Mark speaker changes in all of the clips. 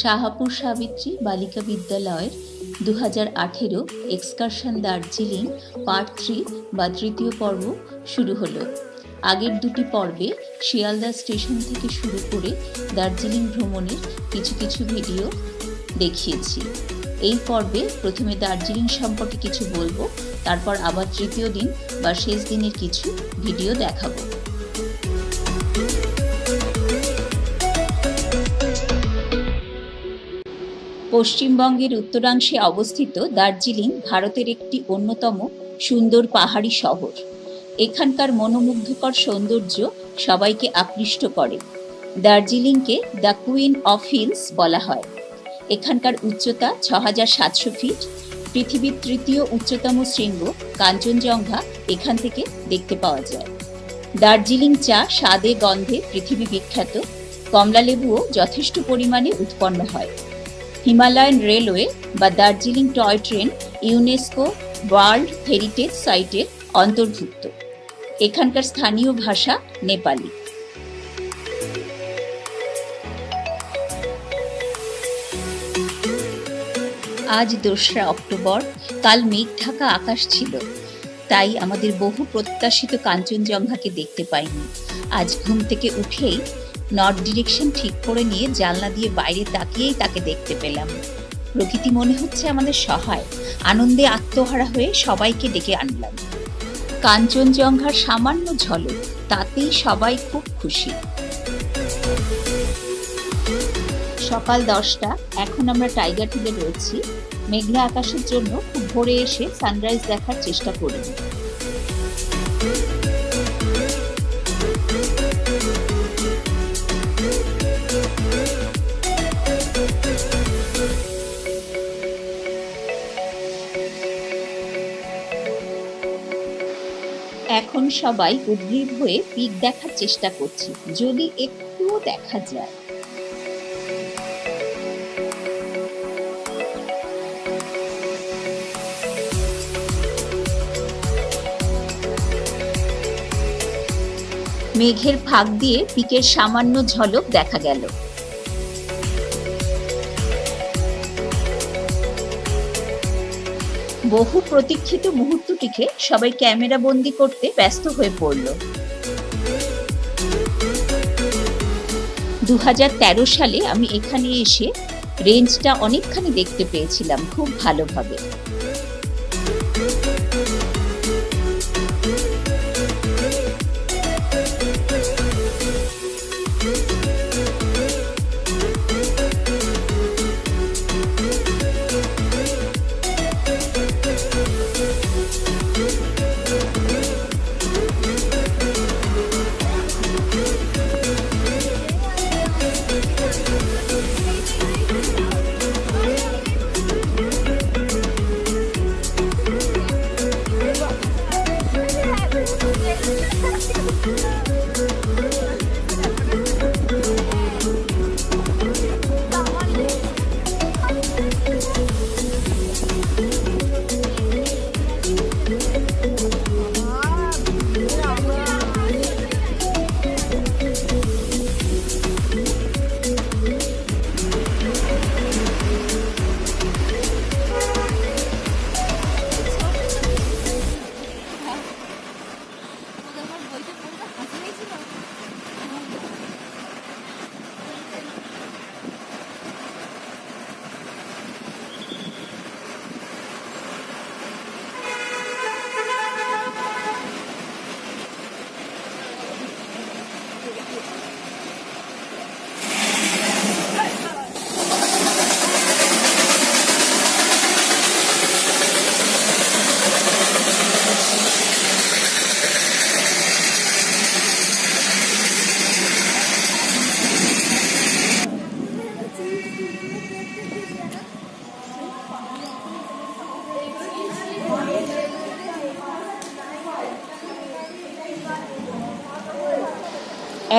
Speaker 1: শাহাপুর সাবিত্রী বালিকা বিদ্যালয়ের 2018 excursion Darjeeling part 3 বা তৃতীয় পর্ব শুরু হলো। আগের দুটি পর্বে শিয়ালদা স্টেশন থেকে শুরু করে দার্জিলিং ভ্রমণের কিছু কিছু ভিডিও দেখিয়েছি। এই পর্বে প্রথমে দার্জিলিং সম্পর্কে কিছু বলবো, তারপর আবার তৃতীয় দিন বা শেষ দিনের কিছু ভিডিও দেখাবো। পশ্চিমবঙ্গের উত্তরাংশে অবস্থিত দার্জিলিং ভারতের একটি অন্যতম সুন্দর পাহাড়ি শহর। এখানকার মনোমুগ্ধকর সৌন্দর্য সবাইকে আকৃষ্ট করে। দার্জিলিংকে দ্য কুইন অফ হিলস বলা হয়। এখানকার উচ্চতা 6700 ফিট। পৃথিবীর তৃতীয় উচ্চতম শৃঙ্গ কাঞ্চনজঙ্ঘা এখান থেকে দেখতে পাওয়া যায়। দার্জিলিং চা স্বাদে গন্ধে পৃথিবী বিখ্যাত। কমলালেবুও যথেষ্ট পরিমাণে উৎপন্ন হয়। হিমালয়ান রেলওয়ে বা Darjeeling toy train UNESCO world heritage সাইটের অন্তর্ভুক্ত। এখানকার স্থানীয় ভাষা নেপালি। আজ 2রা অক্টোবর। কাল মেঘ ঢাকা আকাশ ছিল, তাই আমাদের বহু প্রত্যাশিত কাঞ্চনজঙ্ঘাকে দেখতে পাইনি। আজ ঘুম থেকে উঠেই নর্থ ডিরেকশন ঠিক করে নিয়ে জানলা দিয়ে বাইরে তাকিয়েই তাকে দেখতে পেলাম। প্রকৃতি মনে হচ্ছে আমাদের সহায়। আনন্দে আত্মহারা হয়ে সবাইকে ডেকে আনলাম। কাঞ্চনজঙ্ঘার সামান্য ঝলক, তাতেই সবাই খুব খুশি। সকাল 10টা। এখন আমরা টাইগার হিলে রয়েছি। মেঘলা আকাশের জন্য খুব ভোরে এসে সানরাইজ দেখার চেষ্টা করি। এখন সবাই উদ্গ্রীব হয়ে পিক দেখার চেষ্টা করছি, যদি একটুও দেখা যায়। মেঘের ফাঁক দিয়ে পিকের সামান্য ঝলক দেখা গেল। বহু প্রতীক্ষিত মুহূর্তটিকে সবাই ক্যামেরা বন্দি করতে ব্যস্ত হয়ে পড়ল। 2013 সালে আমি এখানে এসে রেঞ্জটা অনেকখানি দেখতে পেয়েছিলাম খুব ভালোভাবে।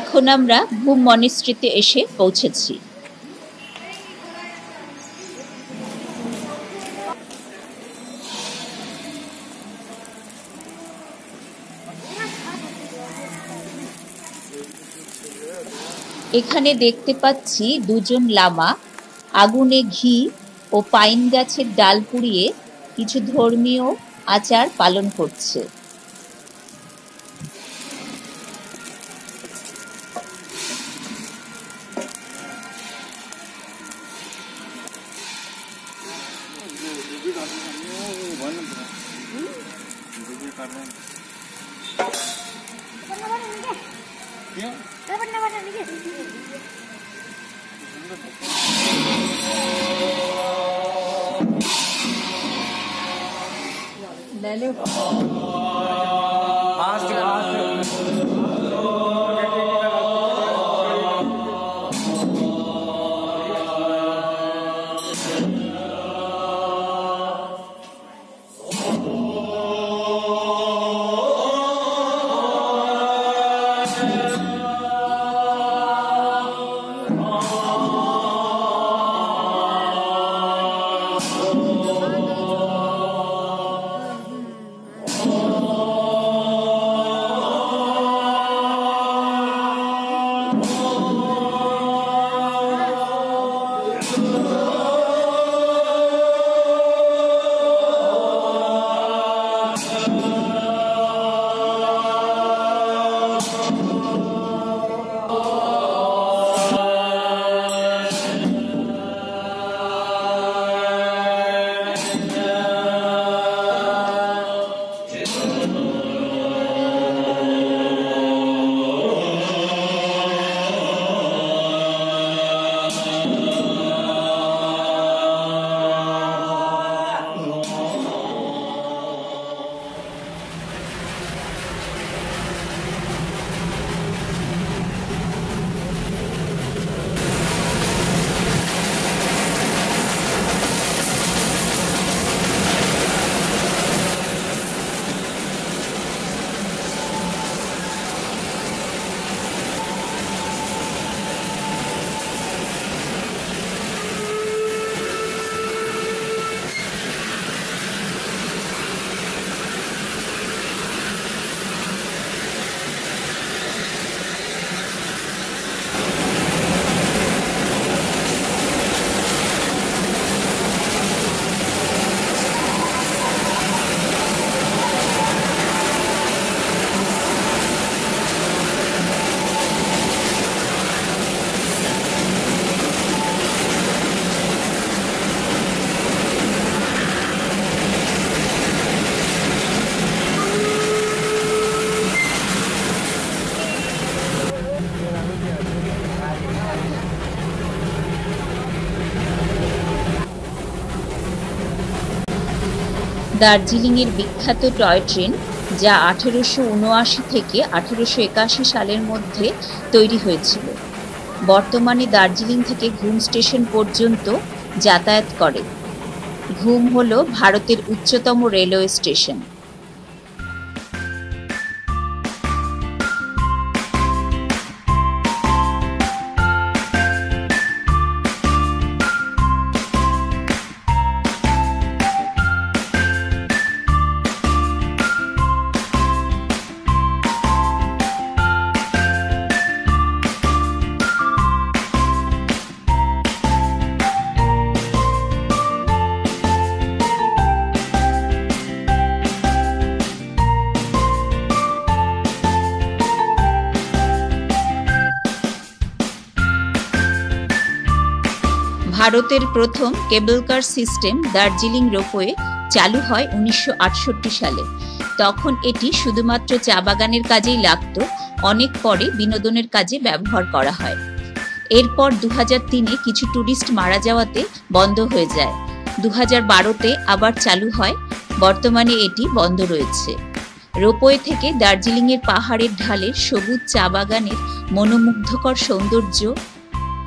Speaker 1: এখন আমরা ঘুম মনেস্ট্রিতে এসে পৌঁছেছি। এখানে দেখতে পাচ্ছি দুজন লামা আগুনে ঘি ও পাইন গাছের ডাল পুড়িয়ে কিছু ধর্মীয় আচার পালন করছে। দার্জিলিংয়ের বিখ্যাত টয় ট্রেন, যা 1879 থেকে 1881 সালের মধ্যে তৈরি হয়েছিল, বর্তমানে দার্জিলিং থেকে ঘুম স্টেশন পর্যন্ত যাতায়াত করে। ঘুম হল ভারতের উচ্চতম রেলওয়ে স্টেশন। ভারতের প্রথম কেবল কার সিস্টেম দার্জিলিং রোপওয়ে চালু হয় 1968 সালে। তখন এটি শুধুমাত্র চা বাগানের কাজেই লাগতো, অনেক পরে বিনোদনের কাজে ব্যবহার করা হয়। এরপর 2003-এ কিছু ট্যুরিস্ট মারা যাওয়াতে বন্ধ হয়ে যায়। 2012-তে আবার চালু হয়, বর্তমানে এটি বন্ধ রয়েছে। রোপওয়ে থেকে দার্জিলিংয়ের পাহাড়ের ঢালের সবুজ চা বাগানের মনোমুগ্ধকর সৌন্দর্য,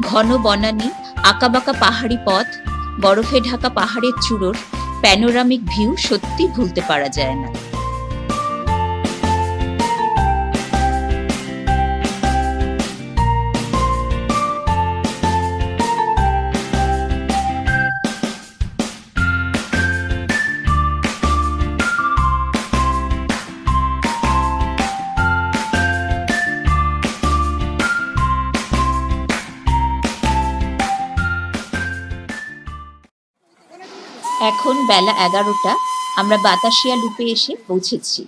Speaker 1: ঘন বনানী, আঁকাবাঁকা পাহাড়ি পথ, বরফে ঢাকা পাহাড়ের চূড়োর প্যানোরামিক ভিউ সত্যি ভুলতে পারা যায় না। এখন বেলা 11টা। আমরা বাতাসিয়া লুপে এসে পৌঁছেছি।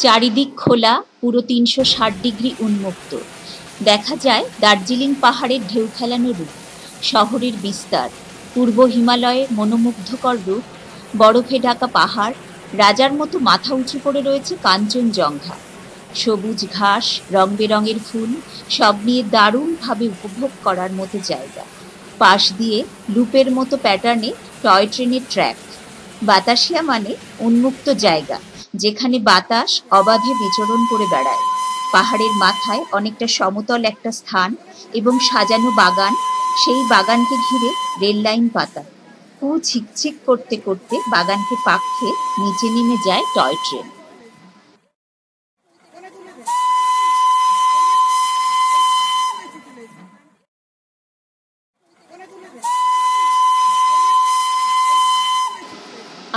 Speaker 1: চারিদিক খোলা, পুরো 360 ডিগ্রি উন্মুক্ত। দেখা যায় দার্জিলিং পাহাড়ের ঢেউ খেলানো রূপ, শহরের বিস্তার, পূর্ব হিমালয়ের মনোমুগ্ধকর রূপ, বরফে ঢাকা পাহাড়, রাজার মতো মাথা উঁচু করে রয়েছে কাঞ্চনজঙ্ঘা। সবুজ ঘাস, রং বেরঙের ফুল, সব নিয়ে দারুণভাবে উপভোগ করার মতো জায়গা। পাশ দিয়ে লুপের মতো প্যাটার্নে টয় ট্রেনের ট্র্যাক। বাতাসিয়া মানে উন্মুক্ত জায়গা, যেখানে বাতাস অবাধে বিচরণ করে বেড়ায়। পাহাড়ের মাথায় অনেকটা সমতল একটা স্থান এবং সাজানো বাগান, সেই বাগানকে ঘিরে রেল লাইন পাতা। ঝিকঝিক করতে করতে বাগানকে পাক খেয়ে নিচে নেমে যায় টয় ট্রেন।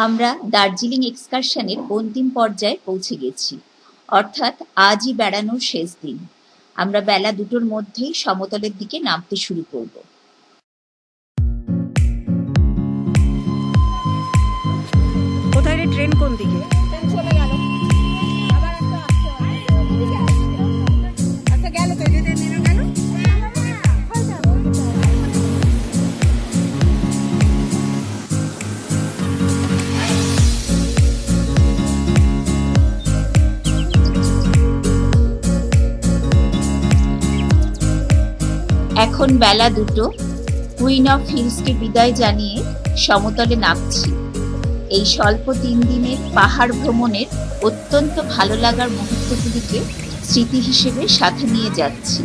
Speaker 1: আমরা দার্জিলিং এক্সকারশনের অন্তিম পর্যায়ে পৌঁছে গেছি, অর্থাৎ আজই বেড়ানোর শেষ দিন। আমরা বেলা 2টোর মধ্যেই সমতলের দিকে নামতে শুরু করব।
Speaker 2: কোথায় রে, ট্রেন কোন দিকে?
Speaker 3: চলে গেল, আবার একটা আসতে হবে। আচ্ছা গেল তো, এদিকে নিয়ে গেল।
Speaker 1: এখন বেলা 2টো। কুইন অফ হিলসকে বিদায় জানিয়ে সমতলে নামছি। এই স্বল্প 3 দিনের পাহাড় ভ্রমণের অত্যন্ত ভালো লাগার মুহূর্তগুলিকে স্মৃতি হিসেবে সাথে নিয়ে যাচ্ছি।